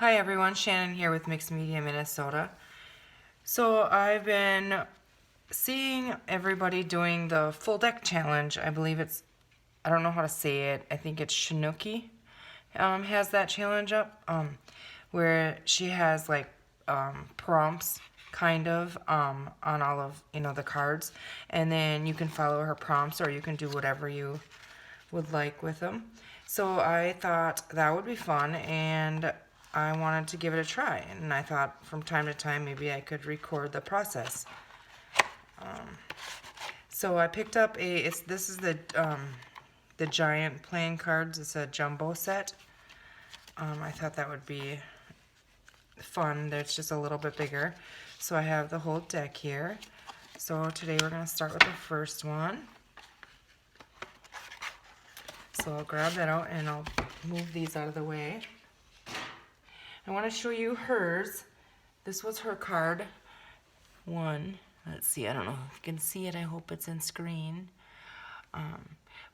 Hi everyone, Shannon here with Mixed Media Minnesota. So I've been seeing everybody doing the full deck challenge. I believe I don't know how to say it. I think it's Shinuki has that challenge up where she has like prompts kind of on all of the cards, and then you can follow her prompts or you can do whatever you would like with them. So I thought that would be fun, and I wanted to give it a try, and I thought from time to time maybe I could record the process. So I picked up this is the giant playing cards. It's a jumbo set. I thought that would be fun. It's just a little bit bigger. So I have the whole deck here. So today we're going to start with the first one. So I'll grab that out and I'll move these out of the way. I want to show you hers. This was her card one. Let's see, I don't know if you can see it. I hope it's in screen.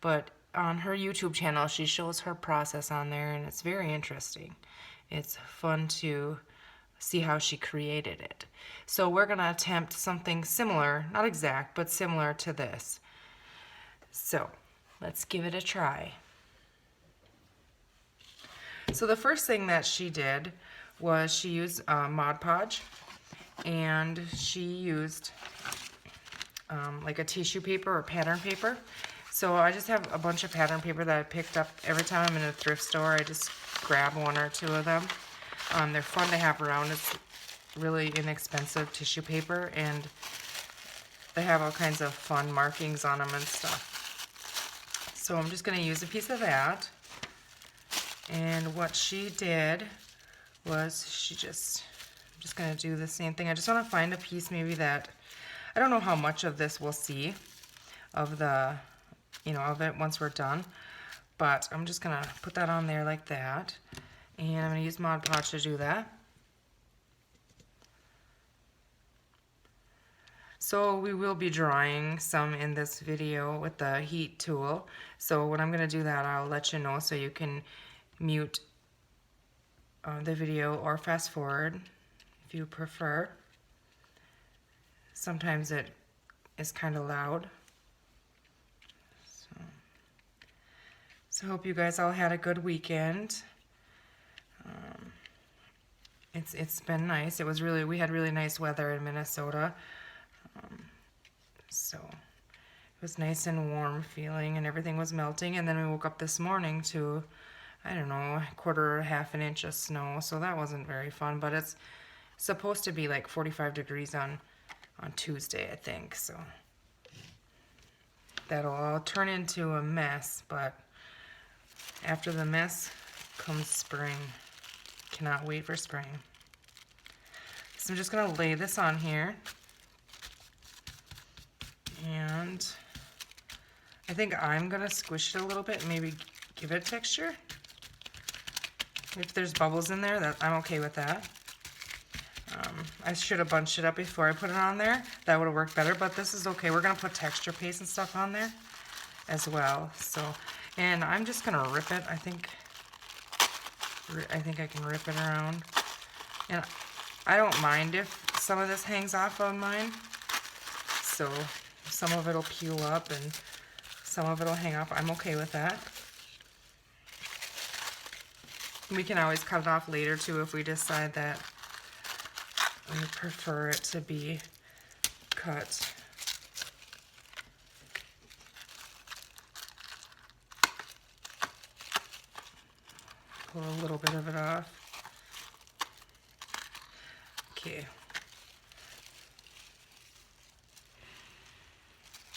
But on her YouTube channel, she shows her process on there, and it's very interesting. It's fun to see how she created it. So we're going to attempt something similar, not exact, but similar to this. So let's give it a try. So the first thing that she did was she used Mod Podge, and she used like a tissue paper or pattern paper. So I just have a bunch of pattern paper that I picked up. Every time I'm in a thrift store, I just grab one or two of them. They're fun to have around. It's really inexpensive tissue paper, and they have all kinds of fun markings on them and stuff. So I'm just going to use a piece of that. And what she did was I'm just going to do the same thing. I just want to find a piece maybe that, I don't know how much of this we'll see of of it once we're done, but I'm just going to put that on there like that. And I'm going to use Mod Podge to do that. So we will be drawing some in this video with the heat tool. So when I'm going to do that, I'll let you know so you can mute the video or fast forward if you prefer. Sometimes it is kind of loud. So I hope you guys all had a good weekend. It's been nice. We had really nice weather in Minnesota. So it was nice and warm feeling, and everything was melting. And then we woke up this morning to, I don't know, a quarter or half an inch of snow. So that wasn't very fun, but it's supposed to be like 45 degrees on Tuesday, I think. So that'll all turn into a mess, but after the mess comes spring. Cannot wait for spring. So I'm just going to lay this on here. And I think I'm going to squish it a little bit and maybe give it texture. If there's bubbles in there, I'm okay with that. I should have bunched it up before I put it on there. That would have worked better, but this is okay. We're going to put texture paste and stuff on there as well. So, and I'm just going to rip it. I think I can rip it around. And I don't mind if some of this hangs off on mine. So some of it'll peel up and some of it'll hang off. I'm okay with that. We can always cut it off later too if we decide that we prefer it to be cut. Pull a little bit of it off. Okay.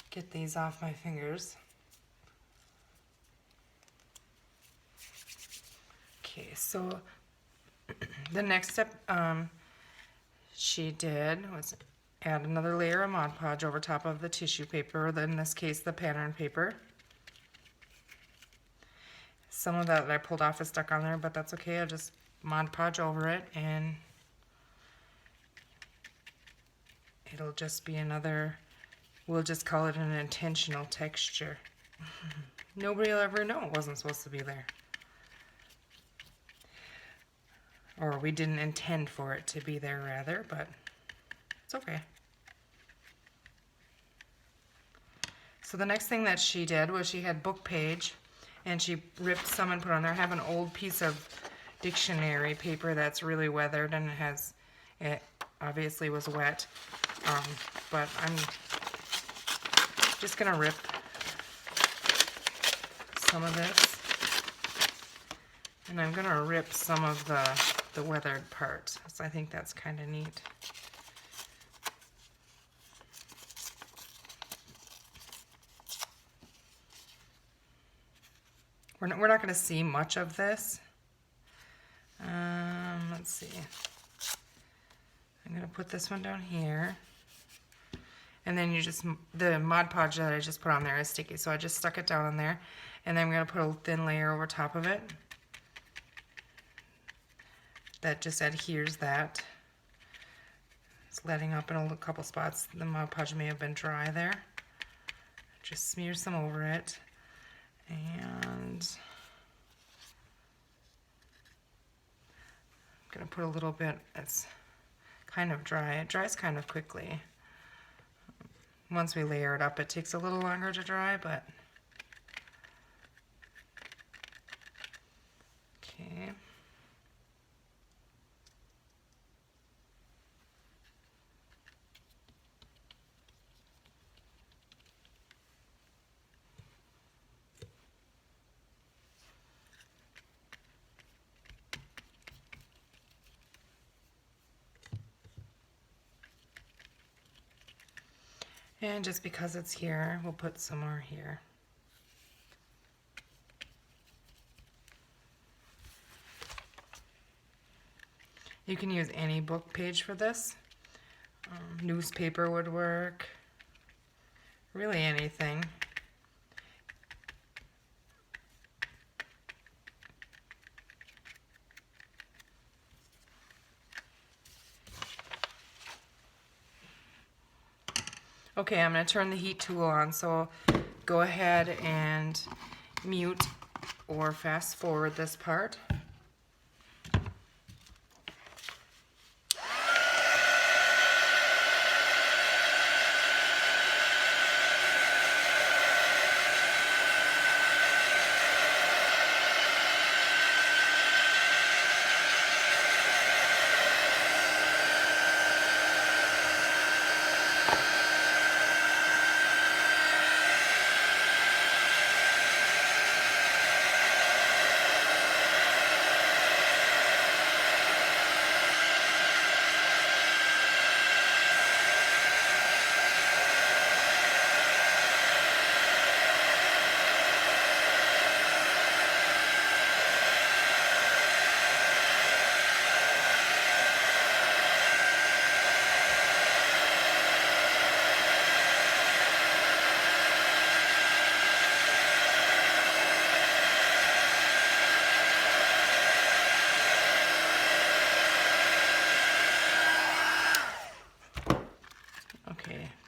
Get these off my fingers. Okay, so the next step she did was add another layer of Mod Podge over top of the tissue paper, or in this case the pattern paper. Some of that I pulled off is stuck on there, but that's okay. I'll just Mod Podge over it, and it'll just be we'll just call it an intentional texture. Nobody will ever know it wasn't supposed to be there. Or we didn't intend for it to be there rather, but it's okay. So the next thing that she did was she had book page, and she ripped some and put on there. I have an old piece of dictionary paper that's really weathered, and it obviously was wet, but I'm just gonna rip some of this, and I'm gonna rip some of the weathered part. So I think that's kind of neat. We're not going to see much of this. Let's see. I'm going to put this one down here. And then the Mod Podge that I just put on there is sticky, so I just stuck it down on there. And then I'm going to put a thin layer over top of it that just adheres that. It's letting up in a couple spots. The Mod Podge may have been dry there. Just smear some over it. And I'm going to put a little bit, it's kind of dry. It dries kind of quickly. Once we layer it up, it takes a little longer to dry, but okay. And just because it's here, we'll put some more here. You can use any book page for this. Newspaper would work. Really anything. Okay, I'm going to turn the heat tool on, so go ahead and mute or fast forward this part.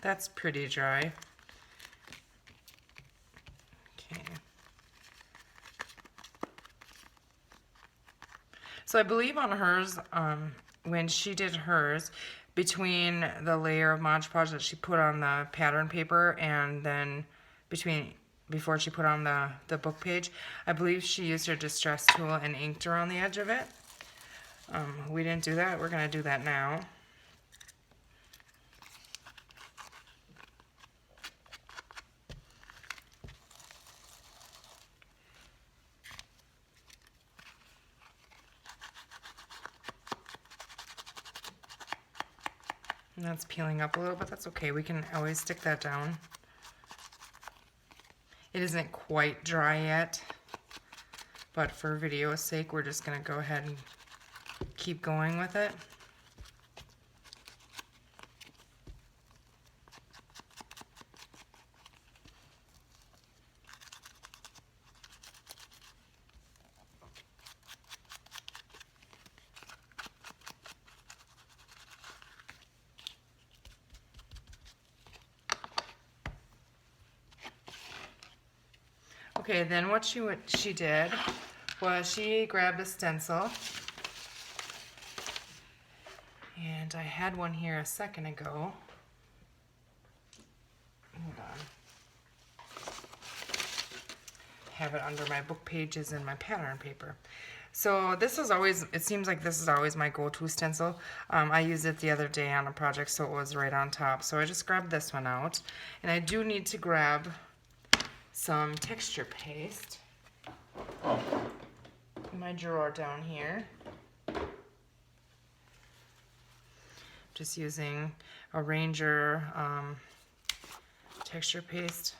That's pretty dry. Okay. So I believe on hers, when she did hers, between the layer of Mod Podge that she put on the pattern paper and then before she put on the book page, I believe she used her distress tool and inked around the edge of it. We didn't do that. We're going to do that now. And that's peeling up a little, but that's okay. We can always stick that down. It isn't quite dry yet, but for video's sake, we're just going to go ahead and keep going with it. Okay, then what she did was she grabbed a stencil And I had one here a second ago. Hold on. Have it under my book pages and my pattern paper. So this is always, it seems like this is always my go-to stencil. I used it the other day on a project, so it was right on top. So I just grabbed this one out. And I do need to grab some texture paste in my drawer down here. Just using a Ranger texture paste.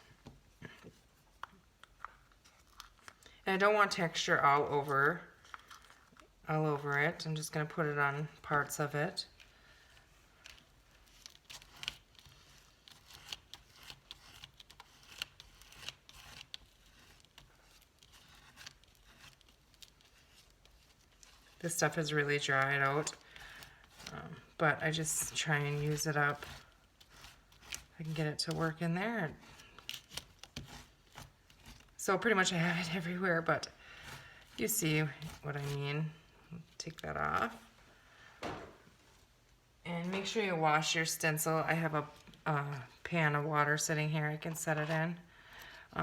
And I don't want texture all over it. I'm just going to put it on parts of it. This stuff is really dried out, but I just try and use it up. I can get it to work in there. So pretty much I have it everywhere, but you see what I mean. Take that off. And make sure you wash your stencil. I have a pan of water sitting here. I can set it in.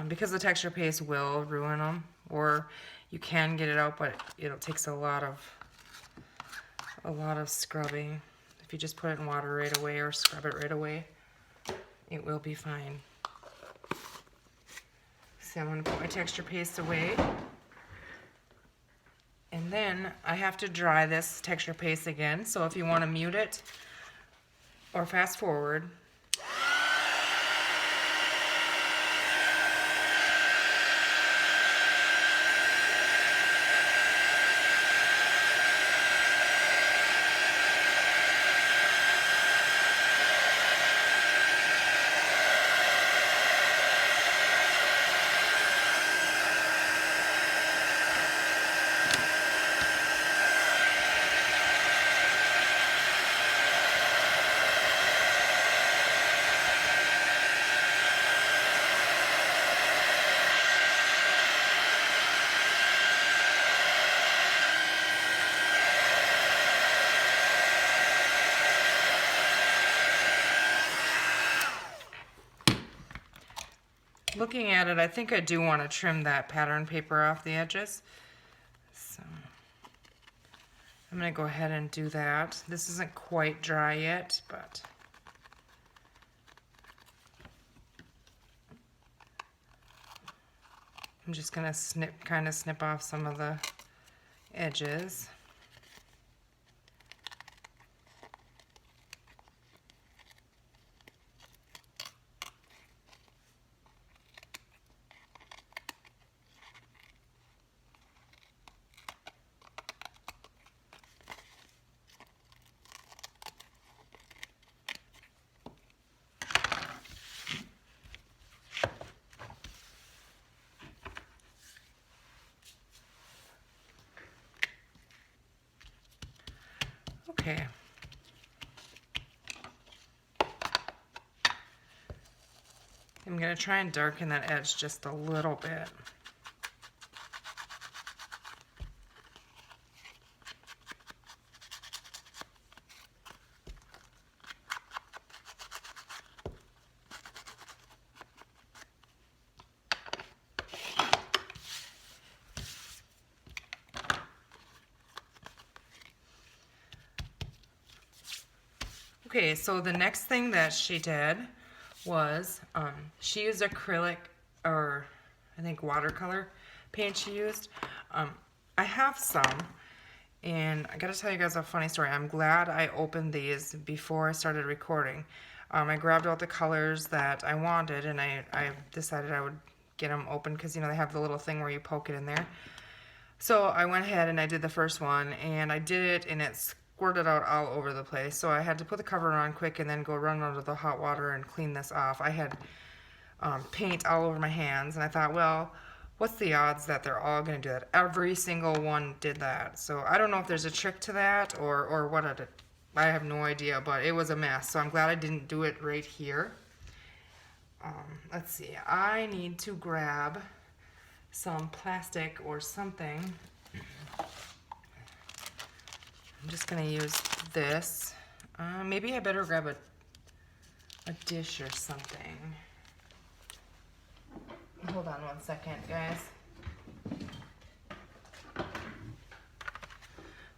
Because the texture paste will ruin them. Or you can get it out, but it takes a lot of scrubbing. If you just put it in water right away or scrub it right away, it will be fine. So I'm going to put my texture paste away. And then I have to dry this texture paste again. So if you want to mute it or fast forward, looking at it, I think I do want to trim that pattern paper off the edges. So I'm going to go ahead and do that. This isn't quite dry yet, but I'm just going to kind of snip off some of the edges. Okay. I'm going to try and darken that edge just a little bit. Okay, so the next thing that she did was she used acrylic, or I think watercolor paint she used. I have some, and I gotta tell you guys a funny story. I'm glad I opened these before I started recording. I grabbed all the colors that I wanted, and I decided I would get them open because, you know, they have the little thing where you poke it in there. So I went ahead and I did the first one, and I did it, and it squirted out all over the place. So I had to put the cover on quick and then go run under the hot water and clean this off. I had paint all over my hands, and I thought, well, what's the odds that they're all going to do that? Every single one did that. So I don't know if there's a trick to that or what I have no idea, but it was a mess. So I'm glad I didn't do it right here. Let's see. I need to grab some plastic or something. I'm just going to use this Maybe I better grab a dish or something. Hold on one second, guys.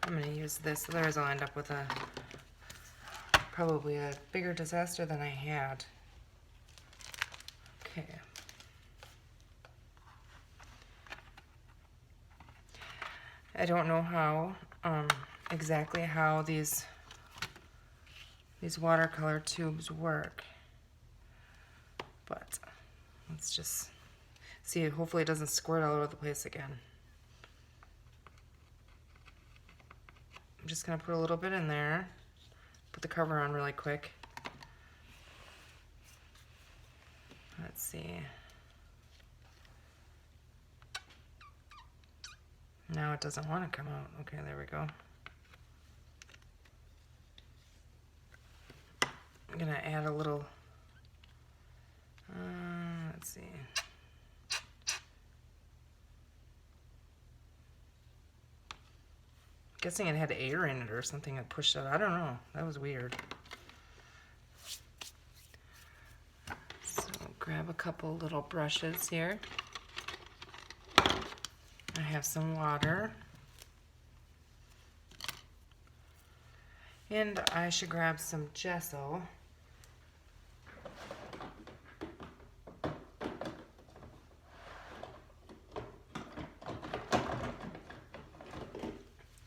I'm gonna use this, otherwise I'll end up with probably a bigger disaster than I had. Okay. I don't know how, exactly how these watercolor tubes work, but let's just see. Hopefully it doesn't squirt all over the place again. I'm just gonna put a little bit in there, put the cover on really quick. Let's see. Now it doesn't want to come out. Okay, there we go. I'm gonna add a little, let's see. Guessing it had air in it or something that pushed it. I don't know. That was weird. So grab a couple little brushes here. I have some water. And I should grab some gesso.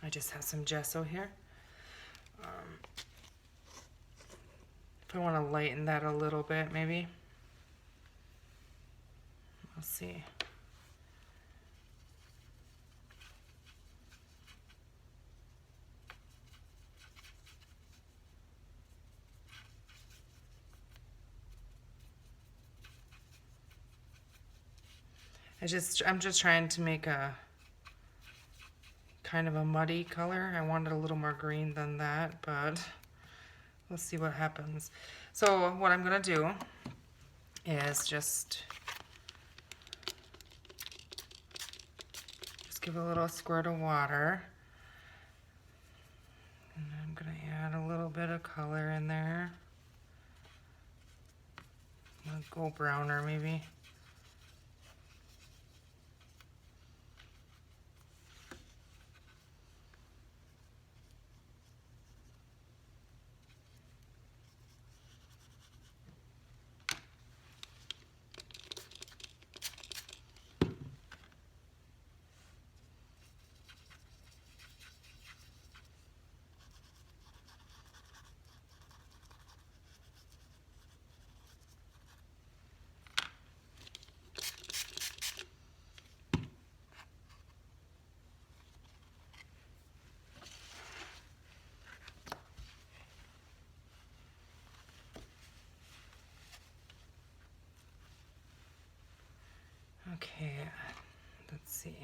I just have some gesso here. If I want to lighten that a little bit, maybe. We'll see. I'm just trying to make a kind of a muddy color. I wanted a little more green than that, but we'll see what happens. So what I'm gonna do is just give a little squirt of water. And I'm gonna add a little bit of color in there. I'll go browner maybe. Okay, let's see.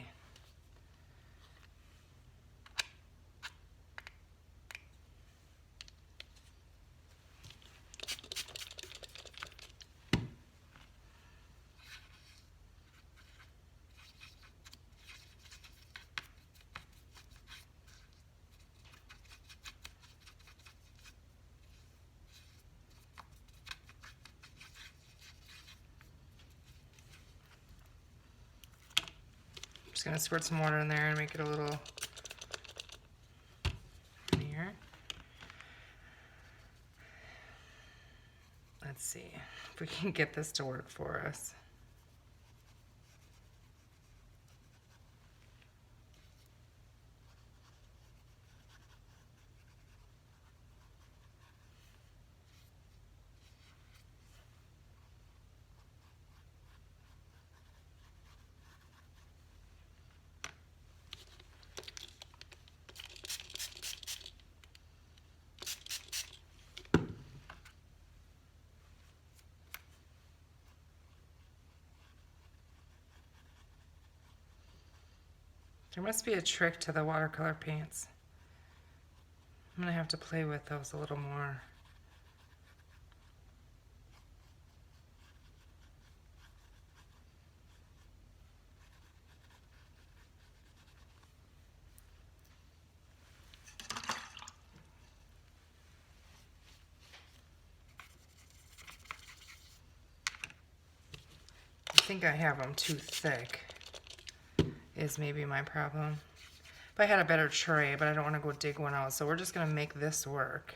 Just gonna squirt some water in there and make it a little funnier. Let's see if we can get this to work for us. There must be a trick to the watercolor paints. I'm gonna have to play with those a little more. think I have them too thick is maybe my problem. If I had a better tray, but I don't want to go dig one out, so we're just going to make this work.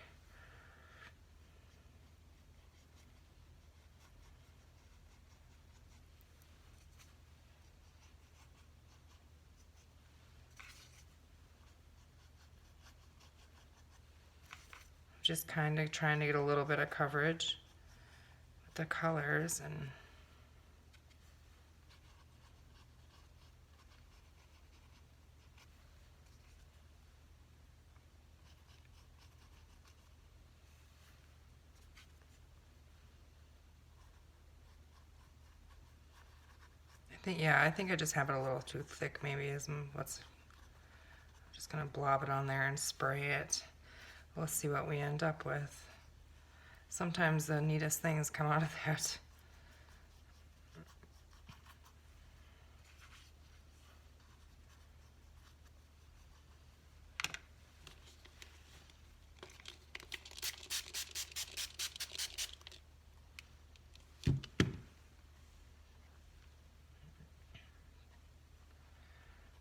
Just kind of trying to get a little bit of coverage with the colors. And I think I just have it a little too thick maybe is what's, I'm just gonna blob it on there and spray it. We'll see what we end up with. Sometimes the neatest things come out of that.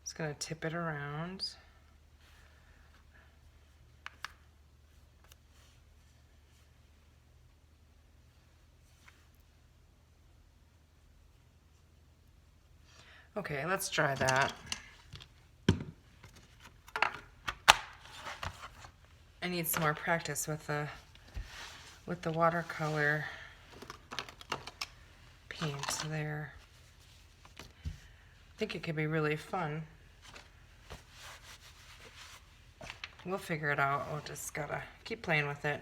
Just gonna tip it around. Okay, let's try that. I need some more practice with the watercolor paint there. I think it could be really fun. We'll figure it out. We'll just gotta keep playing with it.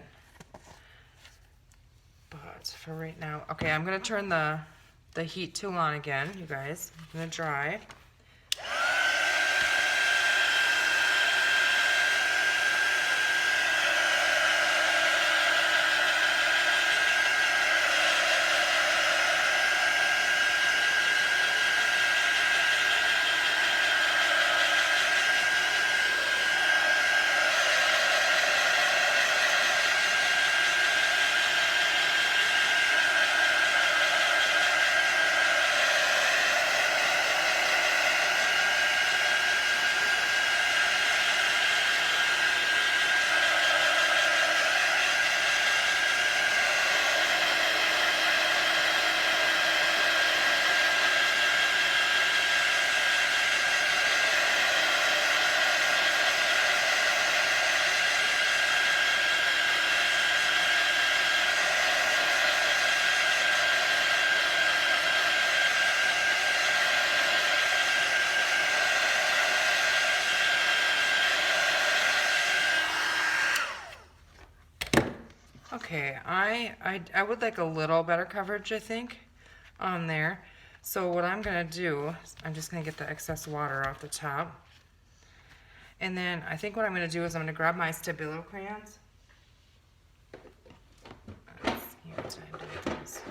But for right now, okay, I'm gonna turn the heat tool on again, you guys. I'm gonna dry. Okay, I would like a little better coverage, I think, on there. So what I'm gonna do, I'm just gonna get the excess water off the top. And then I think what I'm gonna do is I'm gonna grab my Stabilo crayons. Let's see what time to do this.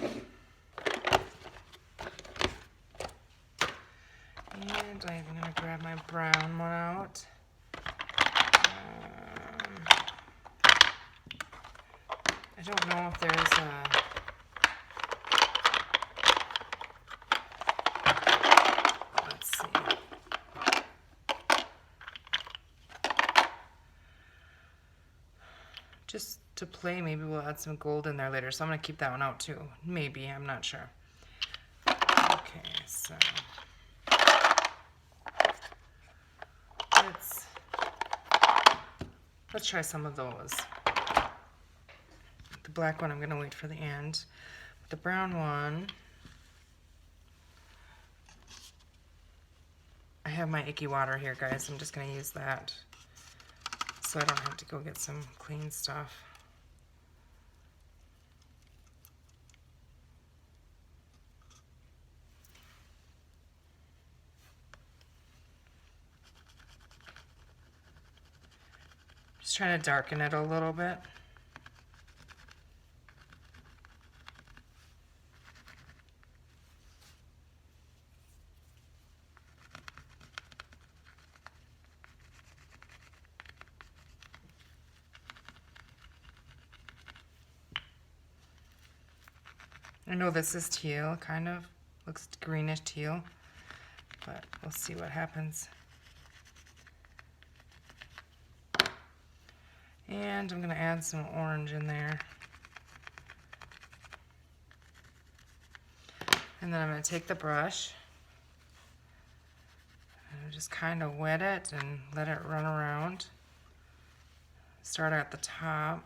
And I'm gonna grab my brown one out. I don't know if there's a... Let's see. Just to play, maybe we'll add some gold in there later. So I'm going to keep that one out too. Maybe, I'm not sure. Okay, so... Let's try some of those. The black one I'm going to wait for the end. The brown one, I have my icky water here, guys. I'm just going to use that so I don't have to go get some clean stuff. Just trying to darken it a little bit. I know this is teal, kind of. looks greenish teal, but we'll see what happens. And I'm gonna add some orange in there. And then I'm gonna take the brush and just kind of wet it and let it run around. Start at the top.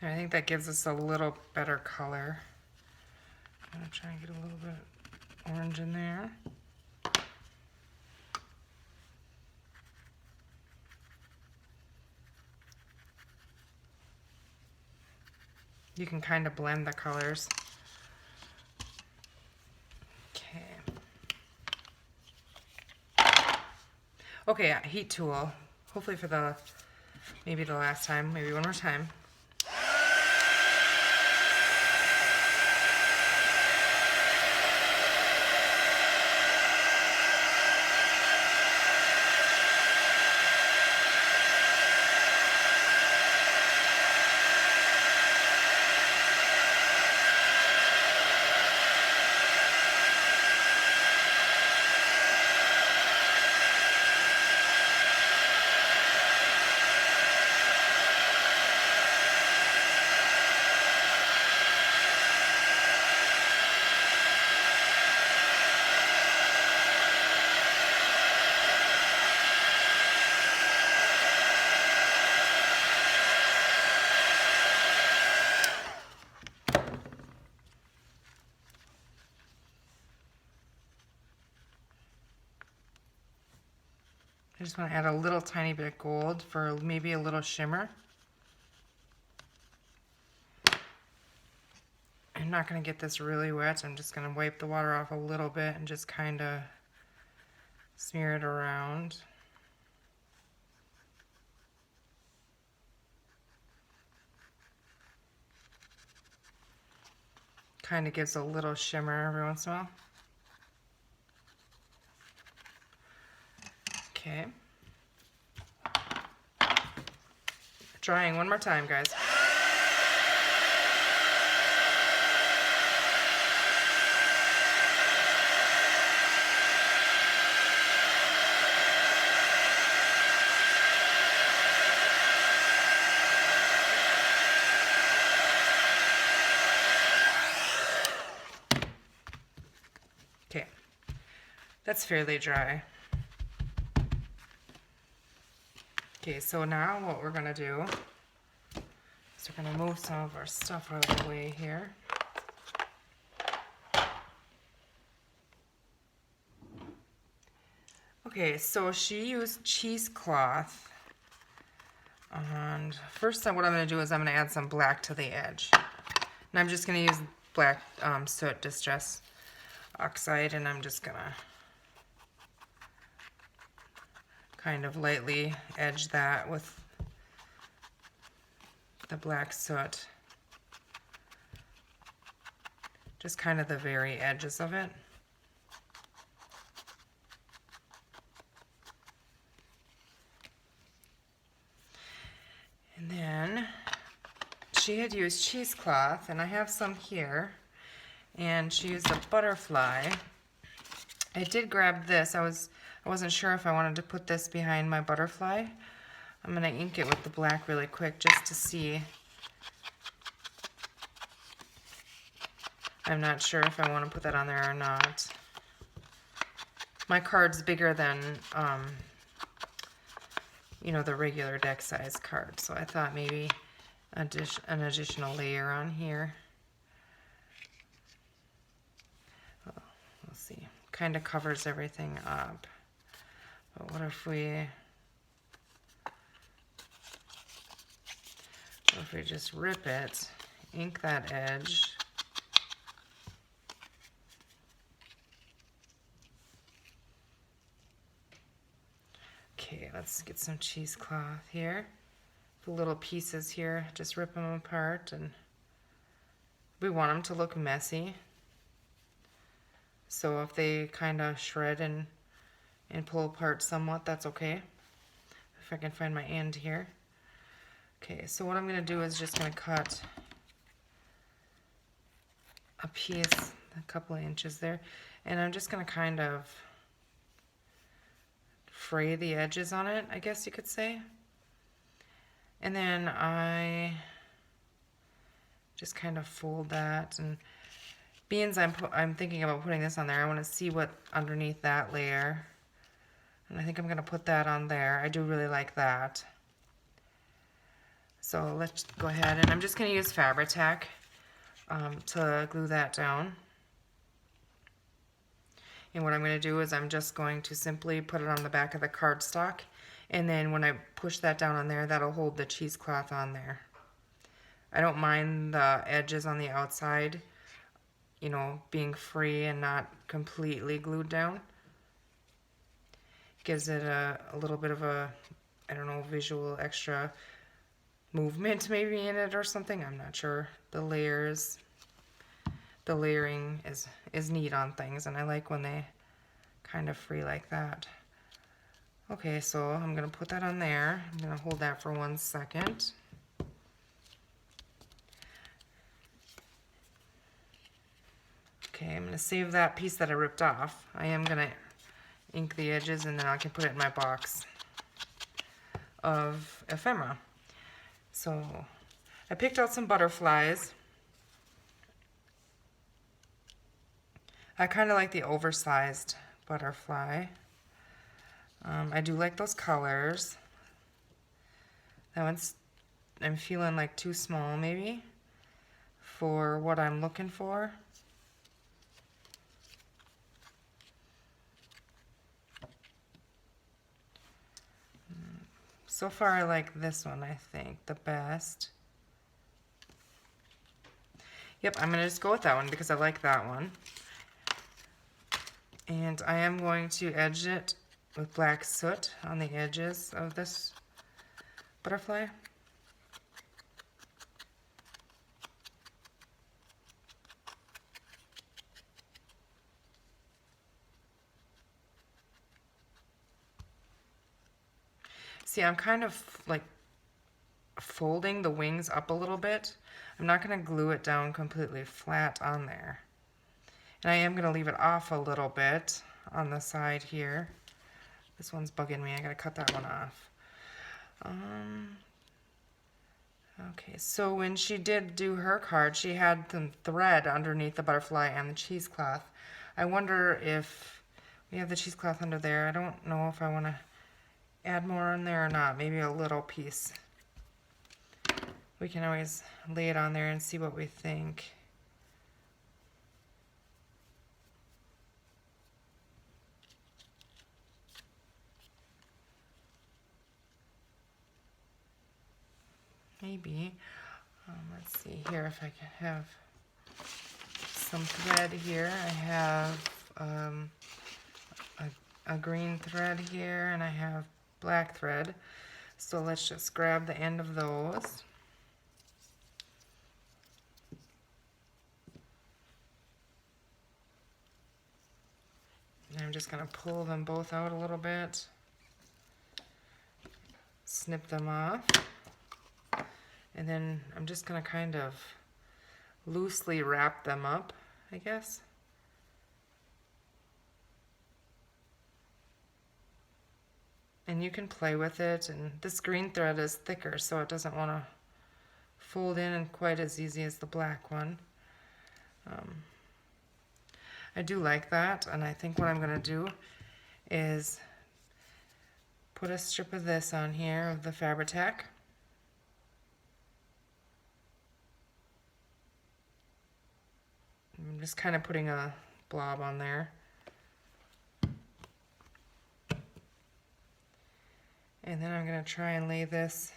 And I think that gives us a little better color. I'm gonna try and get a little bit orange in there. You can kind of blend the colors. Okay. Okay, heat tool. Hopefully for maybe the last time, maybe one more time. I just want to add a little tiny bit of gold for maybe a little shimmer. I'm not going to get this really wet. I'm just going to wipe the water off a little bit and just kind of smear it around. Kind of gives a little shimmer every once in a while. Okay. Drying one more time, guys. Okay. That's fairly dry. Okay, so now what we're gonna do is we're gonna move some of our stuff out of the way here. Okay, so she used cheesecloth. And first what I'm gonna do is I'm gonna add some black to the edge. And I'm just gonna use black soot distress oxide, and I'm just gonna kind of lightly edge that with the black soot. Just kind of the very edges of it. And then she had used cheesecloth, and I have some here, and she used a butterfly. I did grab this. I wasn't sure if I wanted to put this behind my butterfly. I'm gonna ink it with the black really quick just to see. I'm not sure if I want to put that on there or not. My card's bigger than, you know, the regular deck size card, so I thought maybe an additional layer on here. Let's see. Kind of covers everything up. But what if we we just rip it, ink that edge. Okay, let's get some cheesecloth here. The little pieces here, just rip them apart, and we want them to look messy. So if they kind of shred and pull apart somewhat, that's okay. If I can find my end here. Okay, so what I'm going to do is just going to cut a piece, a couple of inches there, and I'm just going to kind of fray the edges on it, I guess you could say. And then I just kind of fold that, and beans I'm thinking about putting this on there. I want to see what underneath that layer, and I think I'm going to put that on there. I do really like that. So let's go ahead, and I'm just going to use Fabri-Tac to glue that down. And what I'm going to do is I'm just going to simply put it on the back of the cardstock, and then when I push that down on there, that'll hold the cheesecloth on there. I don't mind the edges on the outside, you know, being free and not completely glued down. Gives it a little bit of a, I don't know, visual extra movement maybe in it or something. I'm not sure. The layering is neat on things, and I like when they kind of free like that. Okay, so I'm going to put that on there. I'm going to hold that for 1 second. Okay, I'm going to save that piece that I ripped off. I am going to ink the edges, and then I can put it in my box of ephemera. So I picked out some butterflies. I kind of like the oversized butterfly. I do like those colors. That one's, I'm feeling like too small maybe for what I'm looking for. So far I like this one, I think, the best. Yep, I'm going to just go with that one because I like that one. And I am going to edge it with black soot on the edges of this butterfly. See, I'm kind of like folding the wings up a little bit. I'm not going to glue it down completely flat on there. And I am going to leave it off a little bit on the side here. This one's bugging me. I got to cut that one off. Okay, so when she did do her card, she had some thread underneath the butterfly and the cheesecloth. I wonder if we have the cheesecloth under there. I don't know if I want to add more on there or not. Maybe a little piece. We can always lay it on there and see what we think. Maybe. Let's see here if I can have some thread here. I have a green thread here, and I have black thread. So let's just grab the end of those. And I'm just going to pull them both out a little bit. Snip them off. And then I'm just going to kind of loosely wrap them up, I guess. And you can play with it, and this green thread is thicker, so it doesn't want to fold in quite as easy as the black one. I do like that, and I think what I'm going to do is put a strip of this on here, of the Fabri-Tac. I'm just kind of putting a blob on there. And then I'm going to try and lay this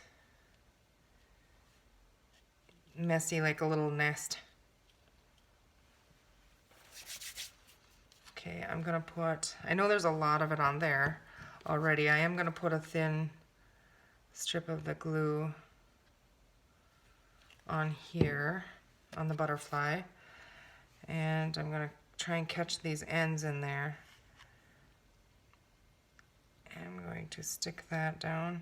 messy like a little nest. Okay, I'm gonna put, I know there's a lot of it on there already. I am gonna put a thin strip of the glue on here, on the butterfly. And I'm gonna try and catch these ends in there. I'm going to stick that down.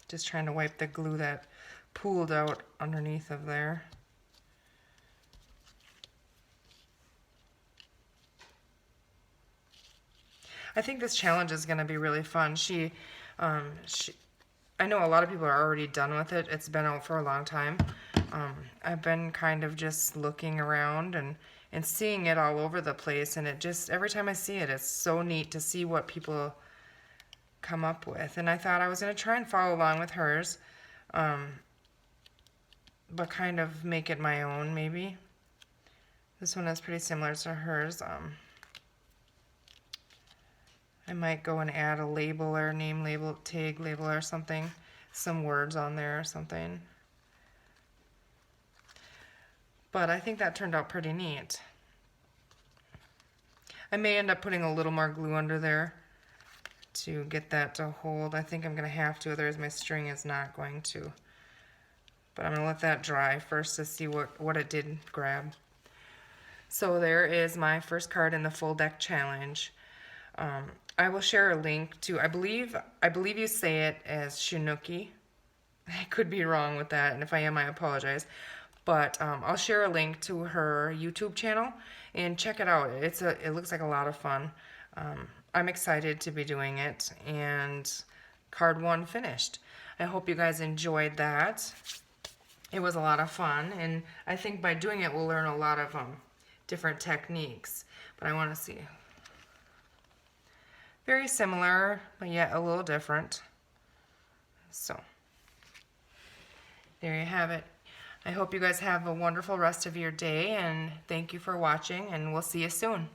Just trying to wipe the glue that pooled out underneath of there. I think this challenge is going to be really fun. I know a lot of people are already done with it. It's been out for a long time. I've been kind of just looking around and seeing it all over the place, and it just, every time I see it, it's so neat to see what people come up with. And I thought I was going to try and follow along with hers, but kind of make it my own, maybe. This one is pretty similar to hers. I might go and add a label or name label, tag label or something, some words on there or something. But I think that turned out pretty neat. I may end up putting a little more glue under there to get that to hold. I think I'm going to have to, otherwise my string is not going to. But I'm going to let that dry first to see what it did grab. So there is my first card in the full deck challenge. I will share a link to, I believe you say it as Chinook-y. I could be wrong with that, and if I am, I apologize. But I'll share a link to her YouTube channel and check it out. It looks like a lot of fun. I'm excited to be doing it, and card 1 finished. I hope you guys enjoyed that. It was a lot of fun, and I think by doing it we'll learn a lot of different techniques. But I want to see. Very similar, but yet a little different. So, there you have it. I hope you guys have a wonderful rest of your day, and thank you for watching, and we'll see you soon.